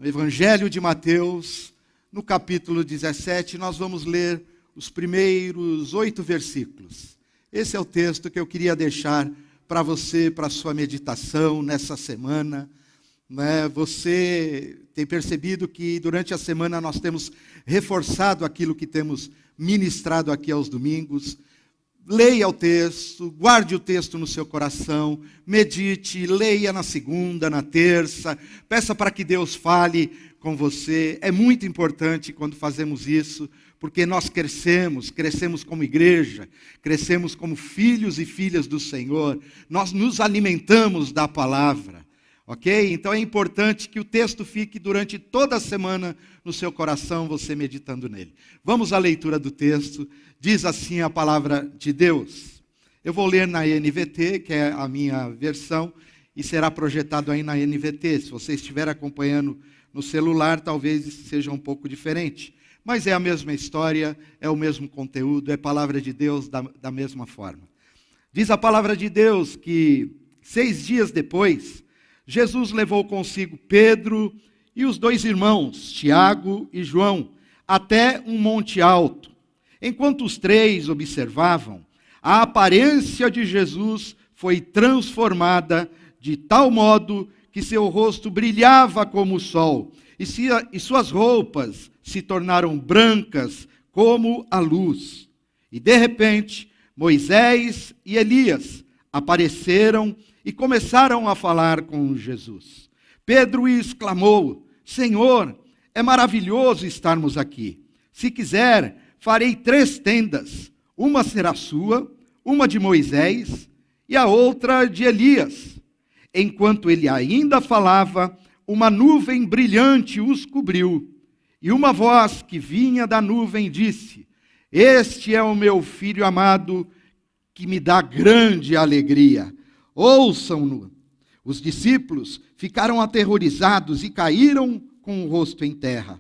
No Evangelho de Mateus, no capítulo 17, nós vamos ler os primeiros 8 versículos. Esse é o texto que eu queria deixar para você, para a sua meditação nessa semana. Você tem percebido que durante a semana nós temos reforçado aquilo que temos ministrado aqui aos domingos. Leia o texto, guarde o texto no seu coração, medite, leia na segunda, na terça, peça para que Deus fale com você. É muito importante quando fazemos isso, porque nós crescemos como igreja, crescemos como filhos e filhas do Senhor, nós nos alimentamos da palavra, ok? Então é importante que o texto fique durante toda a semana no seu coração, você meditando nele. Vamos à leitura do texto. Diz assim a palavra de Deus. Eu vou ler na NVT, que é a minha versão, e será projetado aí na NVT. Se você estiver acompanhando no celular, talvez seja um pouco diferente. Mas é a mesma história, é o mesmo conteúdo, é palavra de Deus da mesma forma. Diz a palavra de Deus que 6 dias depois, Jesus levou consigo Pedro e os 2 irmãos, Tiago e João, até um monte alto. Enquanto os 3 observavam, a aparência de Jesus foi transformada de tal modo que seu rosto brilhava como o sol, e suas roupas se tornaram brancas como a luz. E de repente, Moisés e Elias apareceram e começaram a falar com Jesus. Pedro exclamou: Senhor, é maravilhoso estarmos aqui. Se quiser, farei 3 tendas, uma será sua, uma de Moisés e a outra de Elias. Enquanto ele ainda falava, uma nuvem brilhante os cobriu, e uma voz que vinha da nuvem disse: Este é o meu filho amado, que me dá grande alegria. Ouçam-no. Os discípulos ficaram aterrorizados e caíram com o rosto em terra.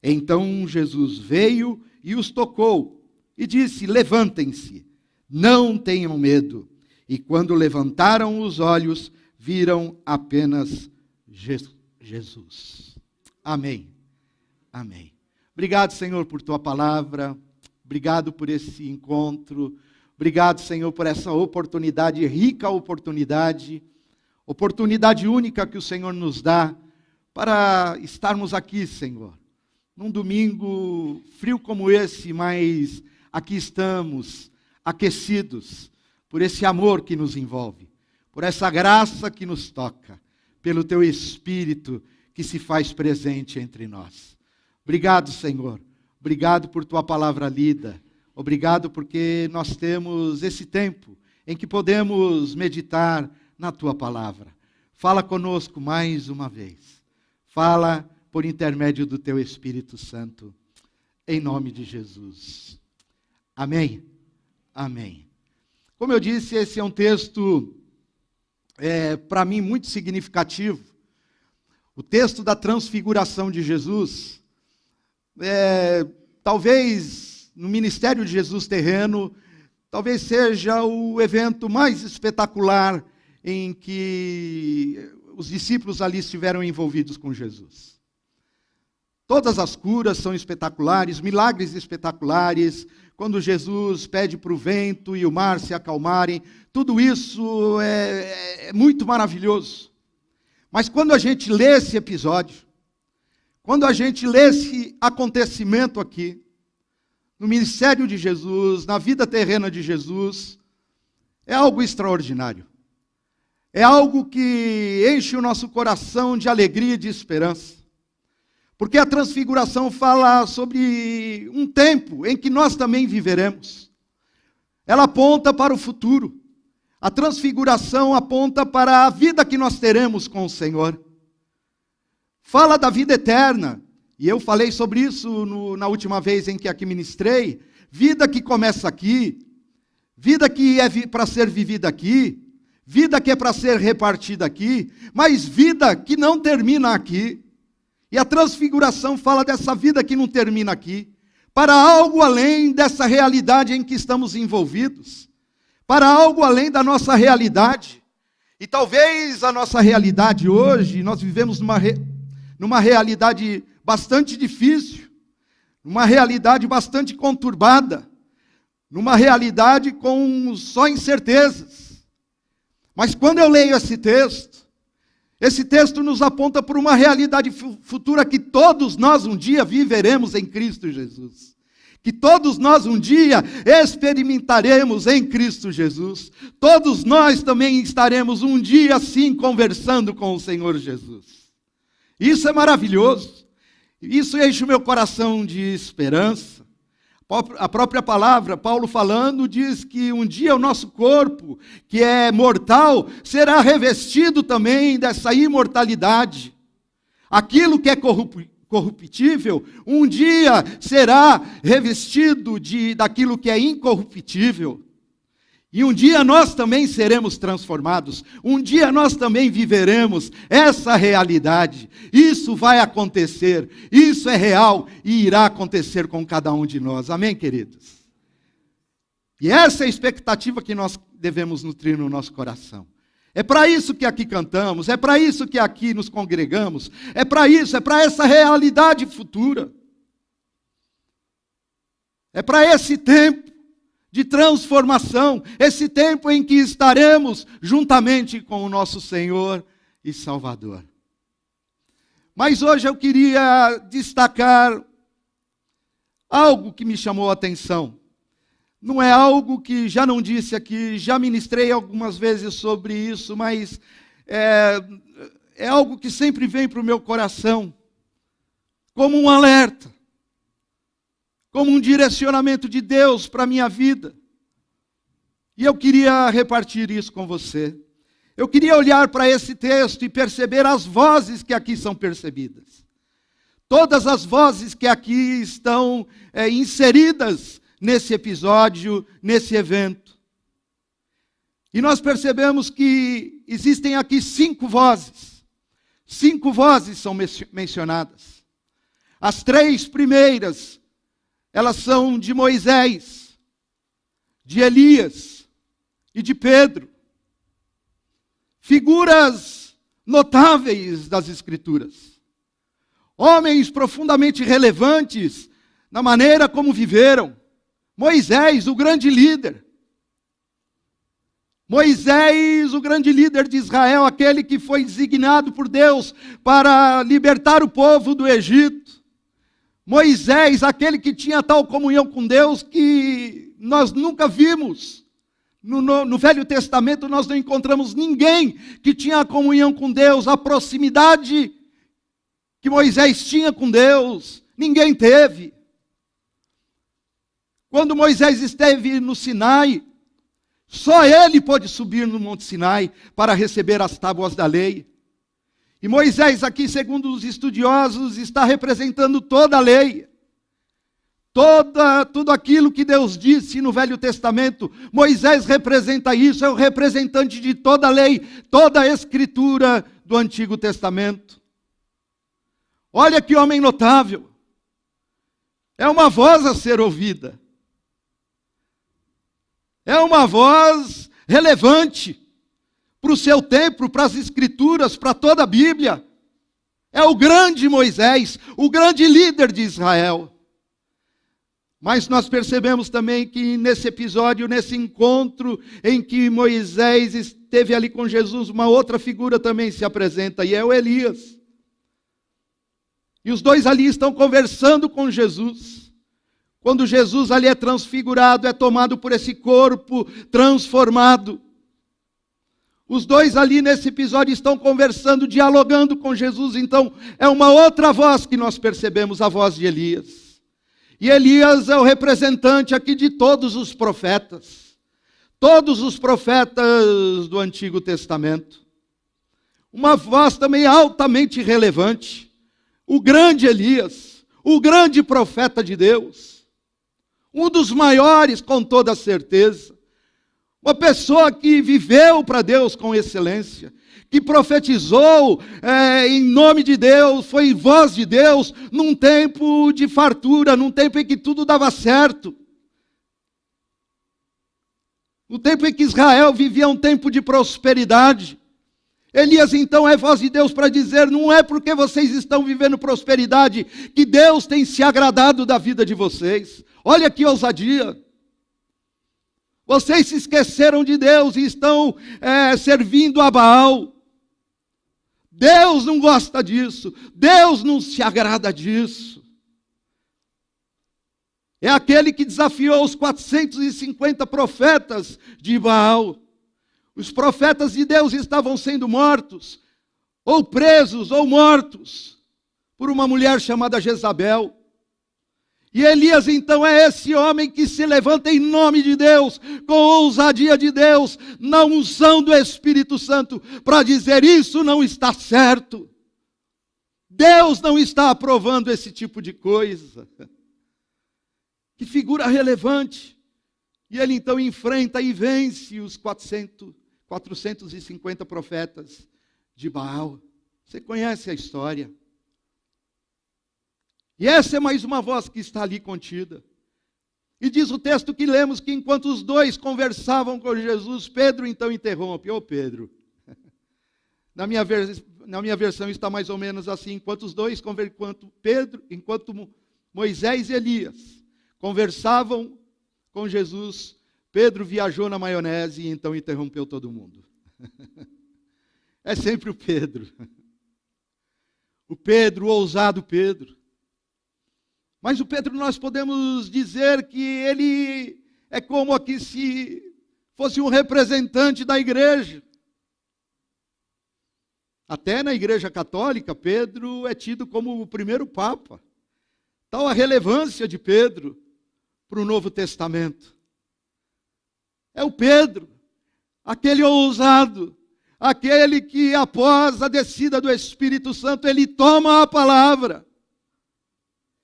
Então Jesus veio e os tocou, e disse: Levantem-se, não tenham medo. E quando levantaram os olhos, viram apenas Jesus. Amém. Amém. Obrigado, Senhor, por tua palavra. Obrigado por esse encontro. Obrigado, Senhor, por essa oportunidade, rica oportunidade única que o Senhor nos dá para estarmos aqui, Senhor. Num domingo frio como esse, mas aqui estamos, aquecidos por esse amor que nos envolve, por essa graça que nos toca, pelo Teu Espírito que se faz presente entre nós. Obrigado, Senhor. Obrigado por Tua palavra lida. Obrigado porque nós temos esse tempo em que podemos meditar na Tua palavra. Fala conosco mais uma vez. Fala por intermédio do Teu Espírito Santo, em nome de Jesus. Amém? Amém. Como eu disse, esse é um texto, para mim, muito significativo. O texto da transfiguração de Jesus, talvez, no ministério de Jesus terreno, talvez seja o evento mais espetacular em que os discípulos ali estiveram envolvidos com Jesus. Todas as curas são espetaculares, milagres espetaculares, quando Jesus pede para o vento e o mar se acalmarem, tudo isso é muito maravilhoso. Mas quando a gente lê esse episódio, quando a gente lê esse acontecimento aqui, no ministério de Jesus, na vida terrena de Jesus, é algo extraordinário. É algo que enche o nosso coração de alegria e de esperança. Porque a transfiguração fala sobre um tempo em que nós também viveremos. Ela aponta para o futuro. A transfiguração aponta para a vida que nós teremos com o Senhor. Fala da vida eterna. E eu falei sobre isso na última vez em que aqui ministrei. Vida que começa aqui. Vida que é para ser vivida aqui. Vida que é para ser repartida aqui. Mas vida que não termina aqui. E a transfiguração fala dessa vida que não termina aqui, para algo além dessa realidade em que estamos envolvidos, para algo além da nossa realidade. E talvez a nossa realidade hoje, nós vivemos numa realidade bastante difícil, numa realidade bastante conturbada, numa realidade com só incertezas. Mas quando eu leio esse texto nos aponta para uma realidade futura que todos nós um dia viveremos em Cristo Jesus. Que todos nós um dia experimentaremos em Cristo Jesus. Todos nós também estaremos um dia assim conversando com o Senhor Jesus. Isso é maravilhoso. Isso enche o meu coração de esperança. A própria palavra, Paulo falando, diz que um dia o nosso corpo, que é mortal, será revestido também dessa imortalidade. Aquilo que é corruptível, um dia será revestido daquilo que é incorruptível. E um dia nós também seremos transformados. Um dia nós também viveremos essa realidade. Isso vai acontecer. Isso é real e irá acontecer com cada um de nós. Amém, queridos? E essa é a expectativa que nós devemos nutrir no nosso coração. É para isso que aqui cantamos. É para isso que aqui nos congregamos. É para isso, é para essa realidade futura. É para esse tempo de transformação, esse tempo em que estaremos juntamente com o nosso Senhor e Salvador. Mas hoje eu queria destacar algo que me chamou a atenção. Não é algo que já não disse aqui, já ministrei algumas vezes sobre isso, mas é algo que sempre vem para o meu coração, como um alerta, como um direcionamento de Deus para a minha vida. E eu queria repartir isso com você. Eu queria olhar para esse texto e perceber as vozes que aqui são percebidas. Todas as vozes que aqui estão inseridas nesse episódio, nesse evento. E nós percebemos que existem aqui 5 vozes. 5 vozes são mencionadas. As 3 primeiras, elas são de Moisés, de Elias e de Pedro. Figuras notáveis das Escrituras. Homens profundamente relevantes na maneira como viveram. Moisés, o grande líder. Moisés, o grande líder de Israel, aquele que foi designado por Deus para libertar o povo do Egito. Moisés, aquele que tinha tal comunhão com Deus que nós nunca vimos. No Velho Testamento nós não encontramos ninguém que tinha a comunhão com Deus, a proximidade que Moisés tinha com Deus. Ninguém teve. Quando Moisés esteve no Sinai, só ele pôde subir no Monte Sinai para receber as tábuas da lei. E Moisés aqui, segundo os estudiosos, está representando toda a lei. Tudo aquilo que Deus disse no Velho Testamento, Moisés representa isso, é o representante de toda a lei, toda a escritura do Antigo Testamento. Olha que homem notável. É uma voz a ser ouvida. É uma voz relevante para o seu tempo, para as Escrituras, para toda a Bíblia. É o grande Moisés, o grande líder de Israel. Mas nós percebemos também que nesse episódio, nesse encontro em que Moisés esteve ali com Jesus, uma outra figura também se apresenta, e é o Elias. E os dois ali estão conversando com Jesus. Quando Jesus ali é transfigurado, é tomado por esse corpo transformado. Os dois ali nesse episódio estão conversando, dialogando com Jesus. Então é uma outra voz que nós percebemos, a voz de Elias. E Elias é o representante aqui de todos os profetas. Todos os profetas do Antigo Testamento. Uma voz também altamente relevante. O grande Elias, o grande profeta de Deus. Um dos maiores, com toda certeza. Uma pessoa que viveu para Deus com excelência. Que profetizou em nome de Deus, foi voz de Deus, num tempo de fartura, num tempo em que tudo dava certo. No tempo em que Israel vivia um tempo de prosperidade. Elias então é voz de Deus para dizer: não é porque vocês estão vivendo prosperidade que Deus tem se agradado da vida de vocês. Olha que ousadia. Vocês se esqueceram de Deus e estão servindo a Baal. Deus não gosta disso. Deus não se agrada disso. É aquele que desafiou os 450 profetas de Baal. Os profetas de Deus estavam sendo mortos, ou presos, ou mortos, por uma mulher chamada Jezabel. E Elias então é esse homem que se levanta em nome de Deus, com ousadia de Deus, na unção do Espírito Santo, para dizer: isso não está certo. Deus não está aprovando esse tipo de coisa. Que figura relevante. E ele então enfrenta e vence os 450 profetas de Baal. Você conhece a história. E essa é mais uma voz que está ali contida. E diz o texto que lemos que enquanto os dois conversavam com Jesus, Pedro então interrompe: ô Pedro. Na minha versão está mais ou menos assim: enquanto Moisés e Elias conversavam com Jesus, Pedro viajou na maionese e então interrompeu todo mundo. É sempre o Pedro. O Pedro, o ousado Pedro. Mas o Pedro, nós podemos dizer que ele é como aqui se fosse um representante da igreja. Até na igreja católica, Pedro é tido como o primeiro papa. Tal a relevância de Pedro para o Novo Testamento. É o Pedro, aquele ousado, aquele que após a descida do Espírito Santo, ele toma a palavra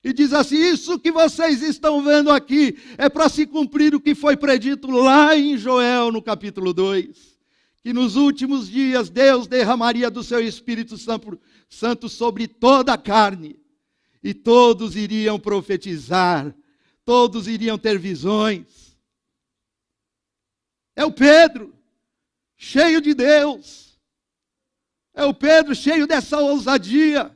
e diz assim: isso que vocês estão vendo aqui é para se cumprir o que foi predito lá em Joel, no capítulo 2. Que nos últimos dias Deus derramaria do seu Espírito Santo sobre toda a carne. E todos iriam profetizar, todos iriam ter visões. É o Pedro, cheio de Deus. É o Pedro cheio dessa ousadia,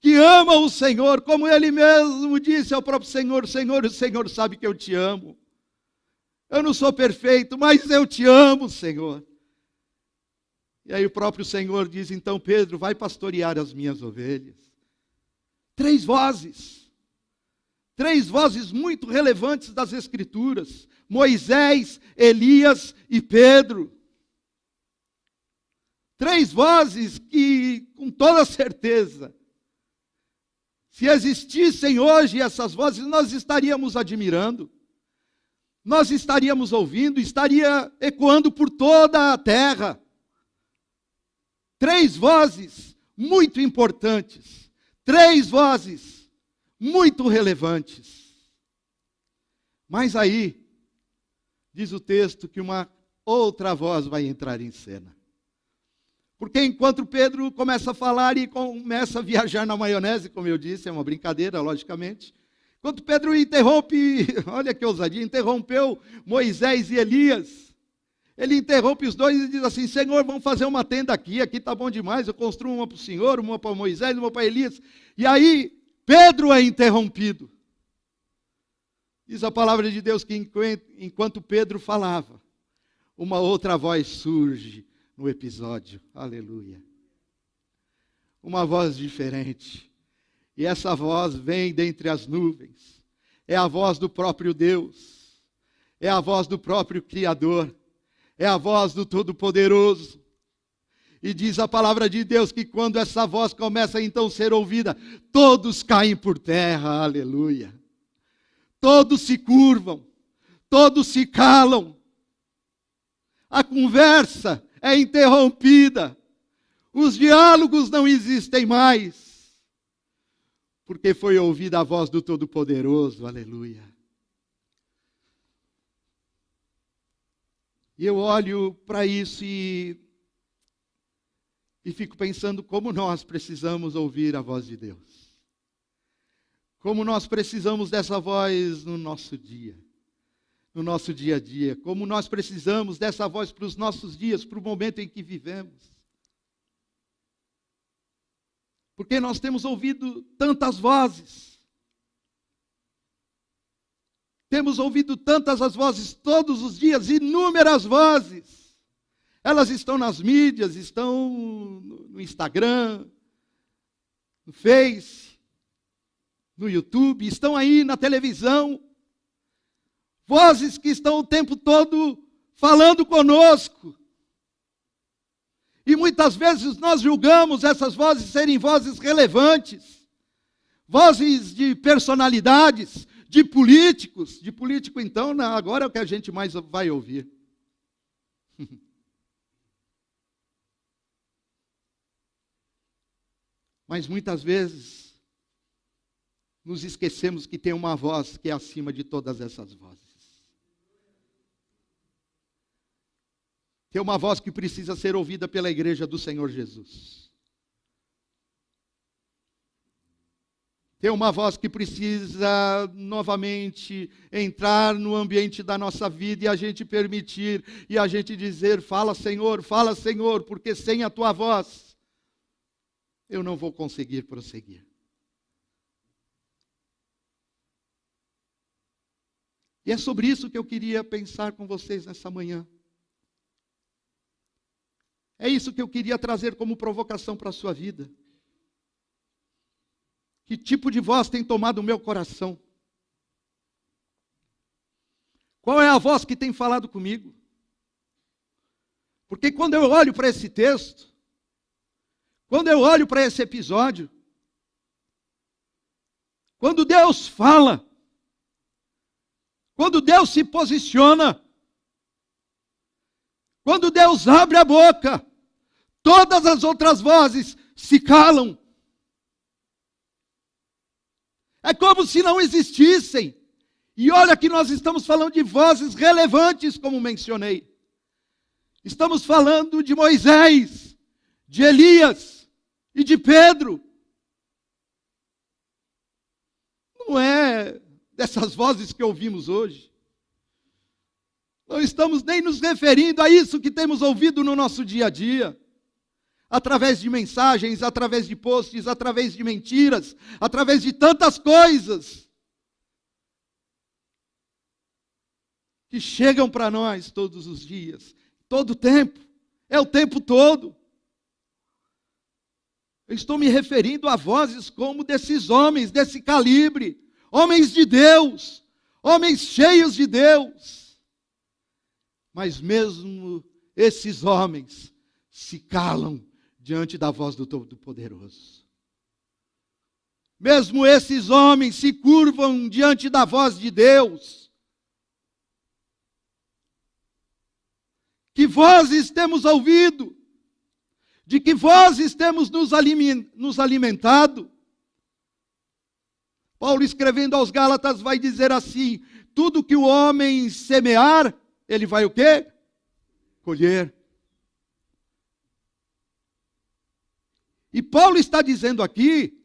que ama o Senhor, como ele mesmo disse ao próprio Senhor: Senhor, o Senhor sabe que eu te amo. Eu não sou perfeito, mas eu te amo, Senhor. E aí o próprio Senhor diz: então Pedro, vai pastorear as minhas ovelhas. 3 vozes muito relevantes das Escrituras: Moisés, Elias e Pedro. 3 vozes que, com toda certeza, se existissem hoje essas vozes, nós estaríamos admirando, nós estaríamos ouvindo, estaria ecoando por toda a terra. 3 vozes muito importantes, 3 vozes muito relevantes. Mas aí, diz o texto que uma outra voz vai entrar em cena. Porque enquanto Pedro começa a falar e começa a viajar na maionese, como eu disse, é uma brincadeira, logicamente. Enquanto Pedro interrompe, olha que ousadia, interrompeu Moisés e Elias. Ele interrompe os dois e diz assim: Senhor, vamos fazer uma tenda aqui está bom demais, eu construo uma para o Senhor, uma para Moisés, uma para Elias. E aí, Pedro é interrompido. Diz a palavra de Deus que enquanto Pedro falava, uma outra voz surge no episódio. Aleluia. Uma voz diferente. E essa voz vem dentre as nuvens. É a voz do próprio Deus. É a voz do próprio Criador. É a voz do Todo-Poderoso. E diz a palavra de Deus que quando essa voz começa a então ser ouvida, todos caem por terra. Aleluia. Todos se curvam. Todos se calam. A conversa é interrompida. Os diálogos não existem mais. Porque foi ouvida a voz do Todo-Poderoso. Aleluia. E eu olho para isso e fico pensando como nós precisamos ouvir a voz de Deus. Como nós precisamos dessa voz no nosso dia. No nosso dia a dia. Como nós precisamos dessa voz para os nossos dias, para o momento em que vivemos. Porque nós temos ouvido tantas vozes. Temos ouvido tantas as vozes todos os dias, inúmeras vozes. Elas estão nas mídias, estão no Instagram, no Face, no YouTube, estão aí na televisão. Vozes que estão o tempo todo falando conosco. E muitas vezes nós julgamos essas vozes serem vozes relevantes. Vozes de personalidades, de políticos. De político, então, agora é o que a gente mais vai ouvir. Mas muitas vezes nos esquecemos que tem uma voz que é acima de todas essas vozes. Tem uma voz que precisa ser ouvida pela igreja do Senhor Jesus. Tem uma voz que precisa novamente entrar no ambiente da nossa vida e a gente permitir, e a gente dizer, fala Senhor, porque sem a tua voz eu não vou conseguir prosseguir. E é sobre isso que eu queria pensar com vocês nessa manhã. É isso que eu queria trazer como provocação para a sua vida. Que tipo de voz tem tomado o meu coração? Qual é a voz que tem falado comigo? Porque quando eu olho para esse texto, quando eu olho para esse episódio, quando Deus fala, quando Deus se posiciona, quando Deus abre a boca, todas as outras vozes se calam. É como se não existissem. E olha que nós estamos falando de vozes relevantes, como mencionei. Estamos falando de Moisés, de Elias e de Pedro. Não é dessas vozes que ouvimos hoje. Não estamos nem nos referindo a isso que temos ouvido no nosso dia a dia. Através de mensagens, através de posts, através de mentiras, através de tantas coisas que chegam para nós todos os dias, todo o tempo, é o tempo todo. Eu estou me referindo a vozes como desses homens, desse calibre, homens de Deus, homens cheios de Deus. Mas mesmo esses homens se calam diante da voz do Todo-Poderoso. Mesmo esses homens se curvam diante da voz de Deus. Que vozes temos ouvido? De que vozes temos nos alimentado? Paulo, escrevendo aos Gálatas, vai dizer assim: tudo que o homem semear, ele vai o quê? Colher. E Paulo está dizendo aqui,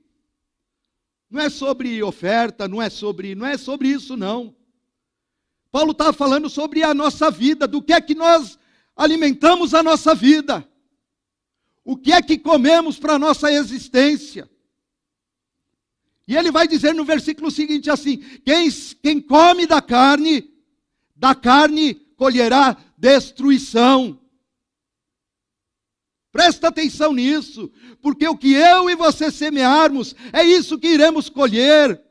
não é sobre oferta, não é sobre isso não. Paulo está falando sobre a nossa vida, do que é que nós alimentamos a nossa vida. O que é que comemos para a nossa existência. E ele vai dizer no versículo seguinte assim: quem come da carne colherá destruição. Presta atenção nisso, porque o que eu e você semearmos, é isso que iremos colher.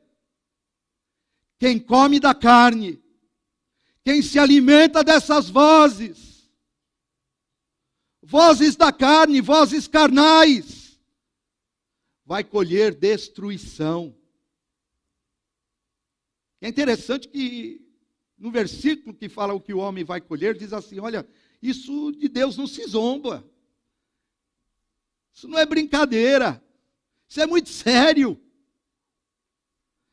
Quem come da carne, quem se alimenta dessas vozes, vozes da carne, vozes carnais, vai colher destruição. É interessante que no versículo que fala o que o homem vai colher, diz assim: olha, isso de Deus não se zomba. Isso não é brincadeira. Isso é muito sério.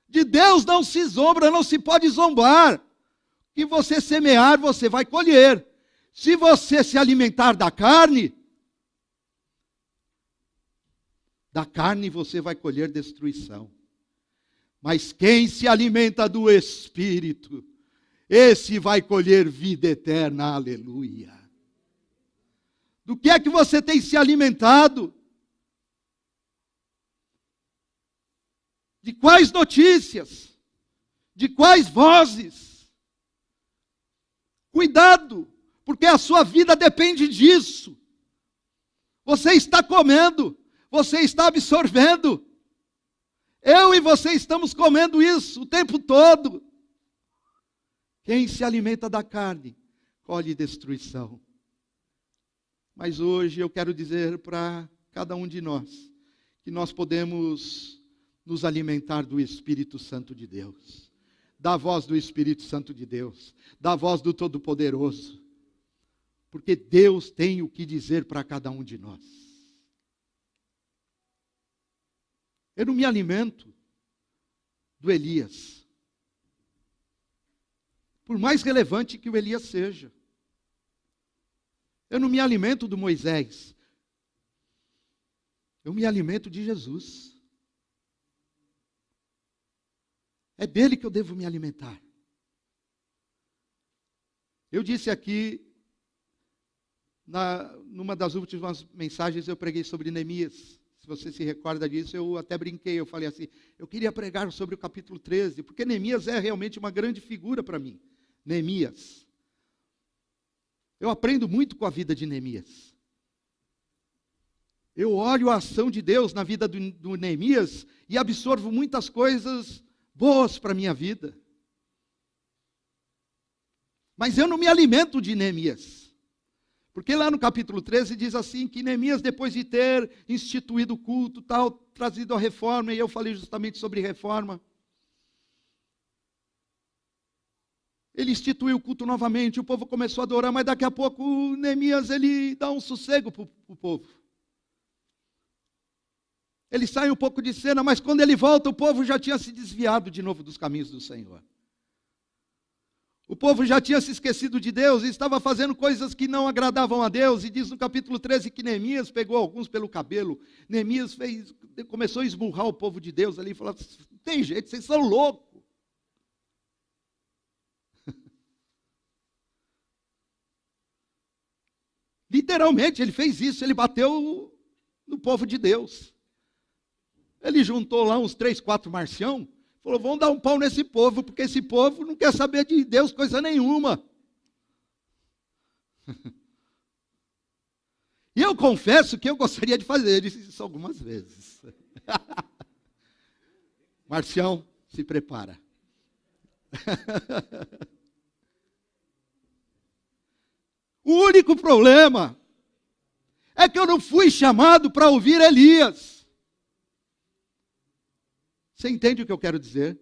De Deus não se zomba, não se pode zombar. O que você semear, você vai colher. Se você se alimentar da carne você vai colher destruição. Mas quem se alimenta do Espírito, esse vai colher vida eterna. Aleluia. Do que é que você tem se alimentado? De quais notícias? De quais vozes? Cuidado, porque a sua vida depende disso. Você está comendo, você está absorvendo. Eu e você estamos comendo isso o tempo todo. Quem se alimenta da carne, colhe destruição. Mas hoje eu quero dizer para cada um de nós, que nós podemos nos alimentar do Espírito Santo de Deus, da voz do Espírito Santo de Deus, da voz do Todo-Poderoso, porque Deus tem o que dizer para cada um de nós. Eu não me alimento do Elias, por mais relevante que o Elias seja. Eu não me alimento do Moisés, eu me alimento de Jesus. É dele que eu devo me alimentar. Eu disse aqui, numa das últimas mensagens, eu preguei sobre Neemias. Se você se recorda disso, eu até brinquei, eu falei assim, eu queria pregar sobre o capítulo 13, porque Neemias é realmente uma grande figura para mim. Neemias. Eu aprendo muito com a vida de Neemias. Eu olho a ação de Deus na vida do Neemias e absorvo muitas coisas boas para a minha vida. Mas eu não me alimento de Neemias. Porque lá no capítulo 13 diz assim, que Neemias, depois de ter instituído o culto, tal, trazido a reforma, e eu falei justamente sobre reforma, ele instituiu o culto novamente, o povo começou a adorar, mas daqui a pouco Neemias, ele dá um sossego para o povo. Ele sai um pouco de cena, mas quando ele volta, o povo já tinha se desviado de novo dos caminhos do Senhor. O povo já tinha se esquecido de Deus e estava fazendo coisas que não agradavam a Deus. E diz no capítulo 13 que Neemias pegou alguns pelo cabelo. Neemias começou a esmurrar o povo de Deus ali e falou, não tem jeito, vocês são loucos. Literalmente, ele fez isso, ele bateu no povo de Deus. Ele juntou lá uns 3, 4 marcião, falou, vamos dar um pau nesse povo, porque esse povo não quer saber de Deus coisa nenhuma. E eu confesso que eu gostaria de fazer isso algumas vezes. Marcião, se prepara. O único problema é que eu não fui chamado para ouvir Elias. Você entende o que eu quero dizer?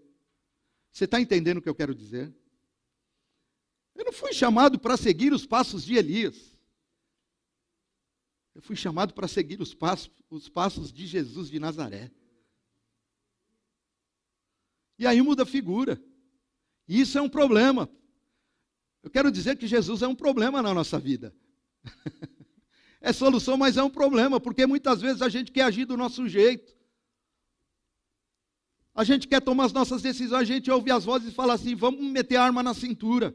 Você está entendendo o que eu quero dizer? Eu não fui chamado para seguir os passos de Elias. Eu fui chamado para seguir os passos de Jesus de Nazaré. E aí muda a figura. E isso é um problema. Eu quero dizer que Jesus é um problema na nossa vida. É solução, mas é um problema, porque muitas vezes a gente quer agir do nosso jeito. A gente quer tomar as nossas decisões, a gente ouve as vozes e fala assim, vamos meter a arma na cintura.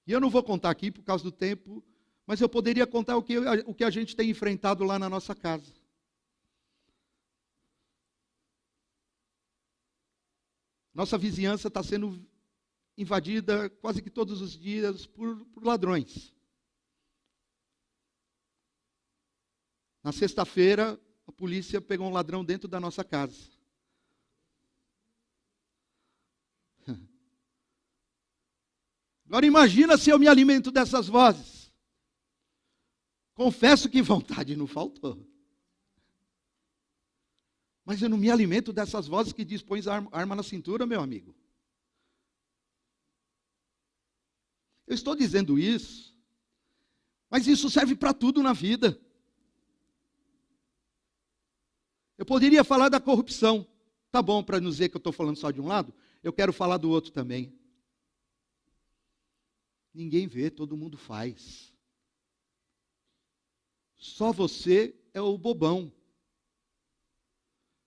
E eu não vou contar aqui por causa do tempo, mas eu poderia contar o que a gente tem enfrentado lá na nossa casa. Nossa vizinhança está sendo invadida quase que todos os dias por ladrões. Na sexta-feira, a polícia pegou um ladrão dentro da nossa casa. Agora imagina se eu me alimento dessas vozes. Confesso que vontade não faltou. Mas eu não me alimento dessas vozes que dispõem a arma na cintura, meu amigo. Eu estou dizendo isso, mas isso serve para tudo na vida. Eu poderia falar da corrupção. Tá bom, para não dizer que eu estou falando só de um lado, eu quero falar do outro também. Ninguém vê, todo mundo faz. Só você é o bobão.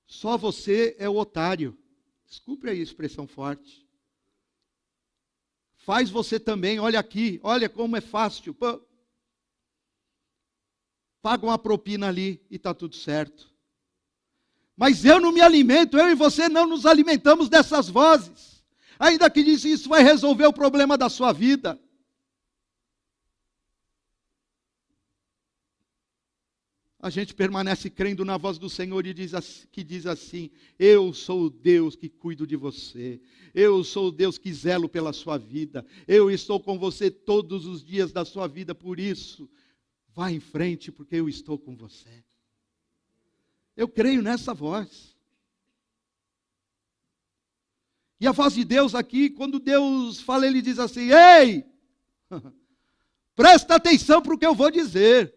Só você é o otário. Desculpe aí a expressão forte. Faz você também, olha aqui, olha como é fácil. Pô. pagam a propina ali e está tudo certo. Mas eu não me alimento, eu e você não nos alimentamos dessas vozes. Ainda que diz isso vai resolver o problema da sua vida. A gente permanece crendo na voz do Senhor que diz assim: eu sou o Deus que cuido de você. Eu sou o Deus que zelo pela sua vida. Eu estou com você todos os dias da sua vida. Por isso, vá em frente, porque eu estou com você. Eu creio nessa voz. E a voz de Deus aqui, quando Deus fala, Ele diz assim: ei, presta atenção para o que eu vou dizer.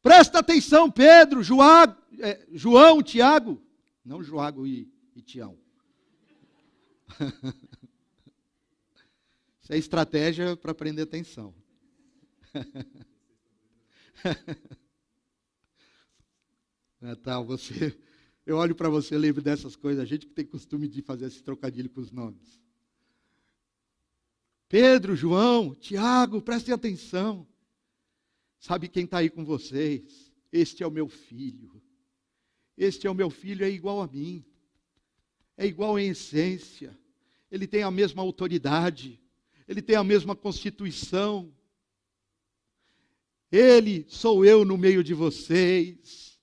Presta atenção, Pedro, João, Tiago. Não Joago e Tião. Isso é estratégia para prender atenção. Natal, eu olho para você, eu lembro dessas coisas. A gente que tem costume de fazer esse trocadilho com os nomes. Pedro, João, Tiago, prestem atenção. Sabe quem está aí com vocês? Este é o meu filho. Este é o meu filho, é igual a mim. É igual em essência. Ele tem a mesma autoridade. Ele tem a mesma constituição. Ele sou eu no meio de vocês.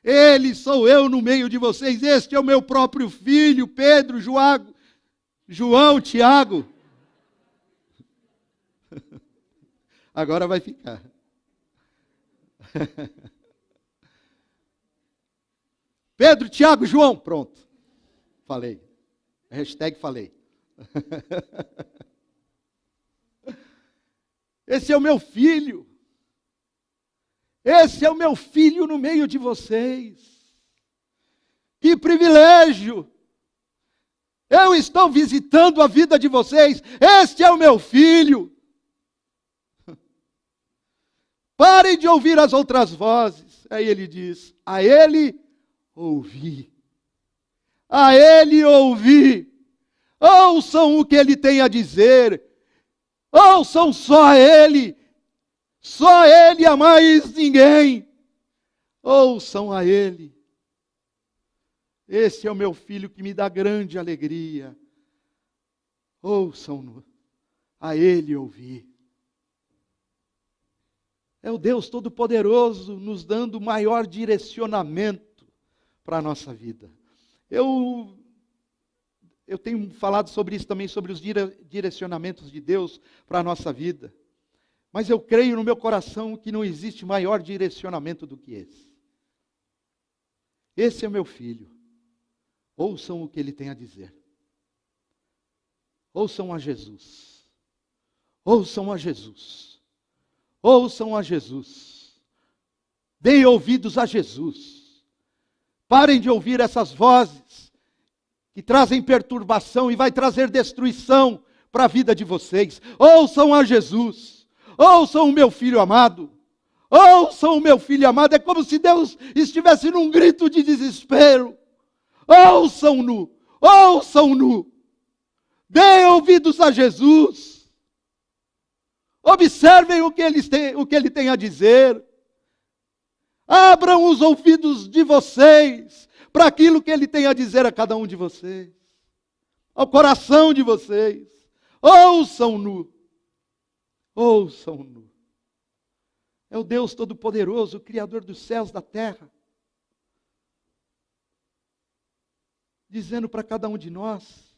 Ele sou eu no meio de vocês. Este é o meu próprio filho, Pedro, João, Tiago. Agora vai ficar. Pedro, Tiago, João, pronto. Falei. Hashtag falei. Esse é o meu filho. Esse é o meu filho no meio de vocês. Que privilégio. Eu estou visitando a vida de vocês. Este é o meu filho. Parem de ouvir as outras vozes. Aí ele diz: a ele ouvi. A ele ouvi. Ouçam o que ele tem a dizer. Ouçam só a ele. Só ele, a mais ninguém. Ouçam a ele. Esse é o meu filho que me dá grande alegria. Ouçam-no. A ele ouvi. É o Deus Todo-Poderoso nos dando maior direcionamento para a nossa vida. Eu tenho falado sobre isso também, sobre os direcionamentos de Deus para a nossa vida. Mas eu creio no meu coração que não existe maior direcionamento do que esse. Esse é meu filho. Ouçam o que ele tem a dizer. Ouçam a Jesus. Ouçam a Jesus. Ouçam a Jesus. Deem ouvidos a Jesus. Parem de ouvir essas vozes que trazem perturbação e vai trazer destruição para a vida de vocês. Ouçam a Jesus. Ouçam o meu filho amado. Ouçam o meu filho amado. É como se Deus estivesse num grito de desespero. Ouçam-no. Ouçam-no. Deem ouvidos a Jesus. Observem o que ele tem a dizer. Abram os ouvidos de vocês para aquilo que ele tem a dizer a cada um de vocês. Ao coração de vocês. Ouçam-no. Ouçam-no. É o Deus Todo-Poderoso, o Criador dos céus e da terra, dizendo para cada um de nós: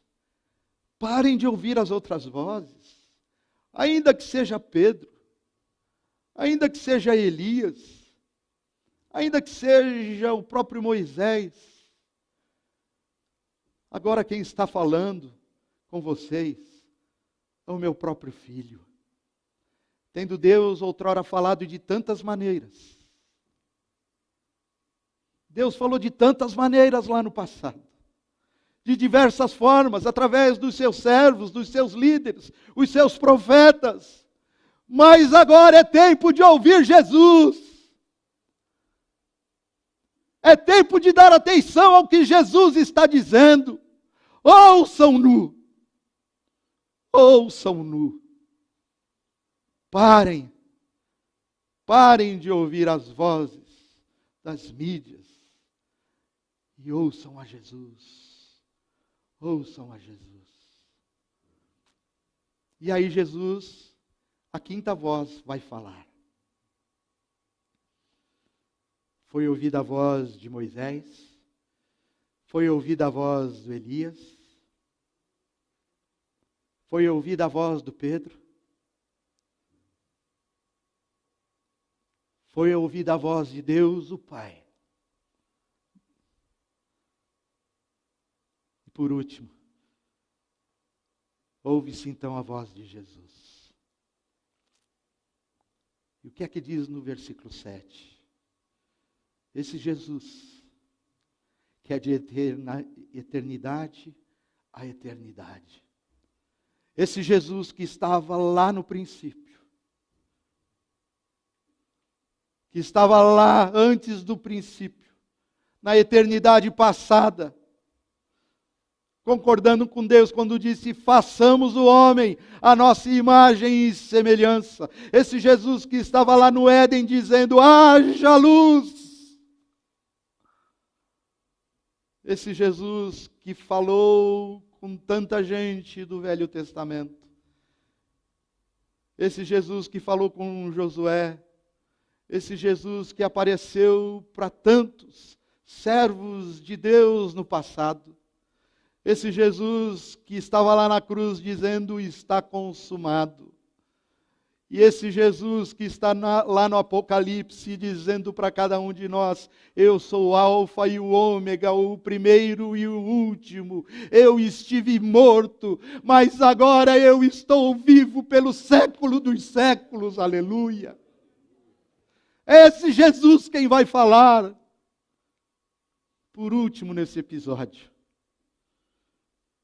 parem de ouvir as outras vozes, ainda que seja Pedro, ainda que seja Elias, ainda que seja o próprio Moisés. Agora quem está falando com vocês é o meu próprio filho. Tendo Deus outrora falado de tantas maneiras. Deus falou de tantas maneiras lá no passado. De diversas formas, através dos seus servos, dos seus líderes, os seus profetas. Mas agora é tempo de ouvir Jesus. É tempo de dar atenção ao que Jesus está dizendo. Ouçam-no. Ouçam-no. Parem Parem de ouvir as vozes das mídias e ouçam a Jesus. Ouçam a Jesus. E aí Jesus, a quinta voz, vai falar. Foi ouvida a voz de Moisés, foi ouvida a voz do Elias, foi ouvida a voz do Pedro, foi ouvida a voz de Deus, o Pai. E por último, ouve-se então a voz de Jesus. E o que é que diz no versículo 7? Esse Jesus, que é de eternidade a eternidade. Esse Jesus que estava lá no princípio, que estava lá antes do princípio, na eternidade passada, concordando com Deus quando disse: façamos o homem a nossa imagem e semelhança. Esse Jesus que estava lá no Éden dizendo: haja luz. Esse Jesus que falou com tanta gente do Velho Testamento. Esse Jesus que falou com Josué. Esse Jesus que apareceu para tantos servos de Deus no passado. Esse Jesus que estava lá na cruz dizendo: está consumado. E esse Jesus que está lá no Apocalipse dizendo para cada um de nós: eu sou o Alfa e o Ômega, o primeiro e o último. Eu estive morto, mas agora eu estou vivo pelo século dos séculos. Aleluia. Esse Jesus quem vai falar. Por último nesse episódio,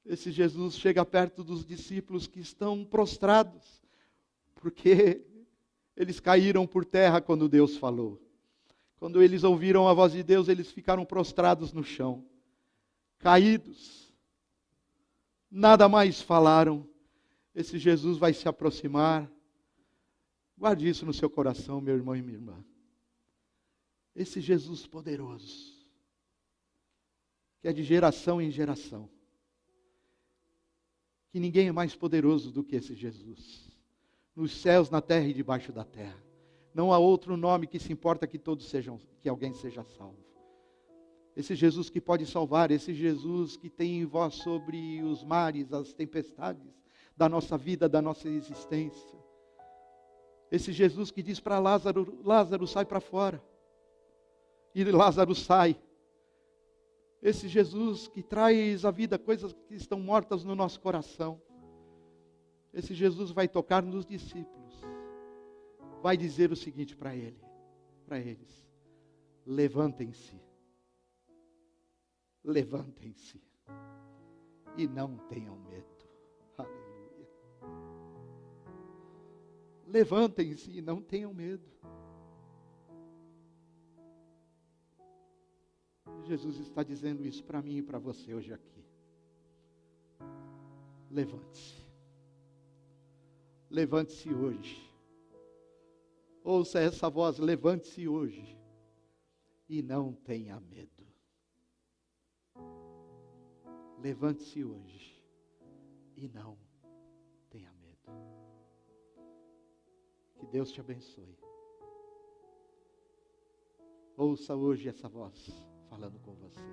esse Jesus chega perto dos discípulos que estão prostrados, porque eles caíram por terra quando Deus falou. Quando eles ouviram a voz de Deus, eles ficaram prostrados no chão, caídos. Nada mais falaram. Esse Jesus vai se aproximar. Guarde isso no seu coração, meu irmão e minha irmã. Esse Jesus poderoso, que é de geração em geração, que ninguém é mais poderoso do que esse Jesus. Nos céus, na terra e debaixo da terra. Não há outro nome que se importa que que alguém seja salvo. Esse Jesus que pode salvar, esse Jesus que tem voz sobre os mares, as tempestades da nossa vida, da nossa existência. Esse Jesus que diz para Lázaro: Lázaro, sai para fora. E Lázaro sai. Esse Jesus que traz à vida coisas que estão mortas no nosso coração. Esse Jesus vai tocar nos discípulos. Vai dizer o seguinte para eles: levantem-se. Levantem-se. E não tenham medo. Aleluia. Levantem-se e não tenham medo. Jesus está dizendo isso para mim e para você hoje aqui. Levante-se. Levante-se hoje. Ouça essa voz: levante-se hoje. E não tenha medo. Levante-se hoje. E não tenha medo. Que Deus te abençoe. Ouça hoje essa voz falando com você.